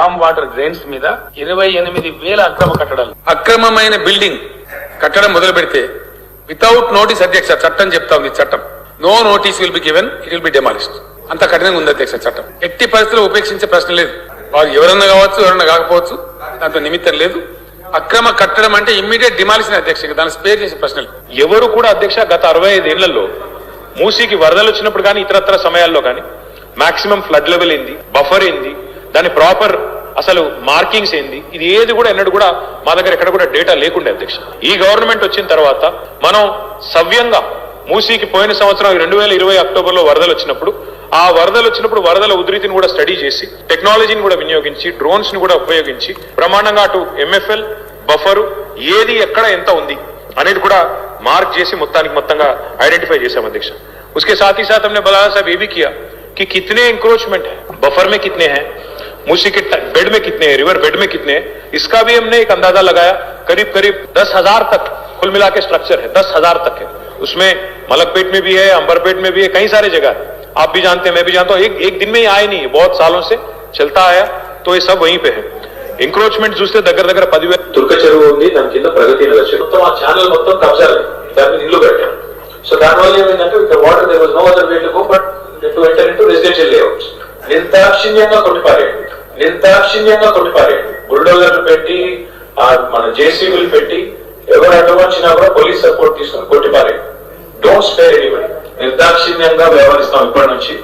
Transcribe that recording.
Form water drains మీద 28,000 అక్రమ కట్టడాలు. అక్రమమైన బిల్డింగ్ కట్టడం మొదలు పెడితే వితౌట్ నోటీస్ అధ్యక్ష చట్టం చెప్తా ఉంది. చట్టం no notice will be given, it will be demolished. అంత కఠినంగా ఉంది అధ్యక్ష చట్టం. ఎట్టి పరిస్థితుల్లో ఉపేక్షించే ప్రశ్న లేదు. వారు ఎవరన్నా కావచ్చు, ఎవరన్నా కాకపోవచ్చు, దాంతో నిమిత్తం లేదు. అక్రమ కట్టడం అంటే ఇమ్మీడియట్ డిమాలిషన్ అధ్యక్ష, దాన్ని స్పేర్ చేసే ప్రశ్నలు. ఎవరు కూడా అధ్యక్ష గత 65 ఏళ్లలో మూసీకి వరదలు వచ్చినప్పుడు కానీ ఇతరత్ర సమయాల్లో కానీ మాక్సిమం ఫ్లడ్ లెవెల్ ఏంది, బఫర్ ఏంది, దాని ప్రాపర్ అసలు మార్కింగ్స్ ఏంది, ఇది ఏది కూడా ఎన్నడూ కూడా మా దగ్గర ఎక్కడ కూడా డేటా లేకుండే అధ్యక్ష. ఈ గవర్నమెంట్ వచ్చిన తర్వాత మనం సవ్యంగా మూసీకి పోయిన సంవత్సరం 2020 అక్టోబర్లో వరదలు వచ్చినప్పుడు వరదల ఉధృతిని కూడా స్టడీ చేసి టెక్నాలజీని కూడా వినియోగించి డ్రోన్స్ ని కూడా ఉపయోగించి బ్రహ్మాండంగా అటు ఎంఎఫ్ఎల్ బఫరు ఏది ఎక్కడ ఎంత ఉంది అనేది కూడా మార్క్ చేసి మొత్తంగా ఐడెంటిఫై చేశాం अध्यक्ष। उसके साथ ही साथ हमने बलाला साहब ये भी किया कि कितने इंक्रोचमेंट है, बफर में कितने हैं, मूसी के बेड में कितने हैं, रिवर बेड में कितने हैं, इसका भी हमने एक अंदाजा लगाया। करीब 10,000 तक कुल मिला के स्ट्रक्चर है, 10,000 तक है। उसमें मलकपेट में भी है, अंबरपेट में भी है, कई सारे जगह है। आप भी जानते हैं, मैं भी जानता हूं, एक दिन में ही आए नहीं, बहुत सालों से चलता आया, तो ये सब वहीं पे है। ఎంక్రోచ్మెంట్ చూస్తే దగ్గర 10,000 తుర్క చెరువు ఉంది, దాని కింద ప్రగతి నగర్ చెరువు మొత్తం ఆ ఛానల్ మొత్తం కబ్జాలే, దాని మీద ఇల్లు కట్టాం. సో దానివల్ల ఏమైందంటే ఇక్కడ water there was no other way to go but to enter into residential layouts. నిర్దాక్షిణ్యంగా కొట్టిపారేయండి బుల్డోజర్లు పెట్టి మన జేసీబీలు పెట్టి ఎవరు అడ్డం వచ్చినా కూడా పోలీస్ సపోర్ట్ తీసుకుని కొట్టిపారేయండి. Don't spare anybody. నిర్దాక్షిణ్యంగా వ్యవహరిస్తాం ఇప్పటి నుంచి.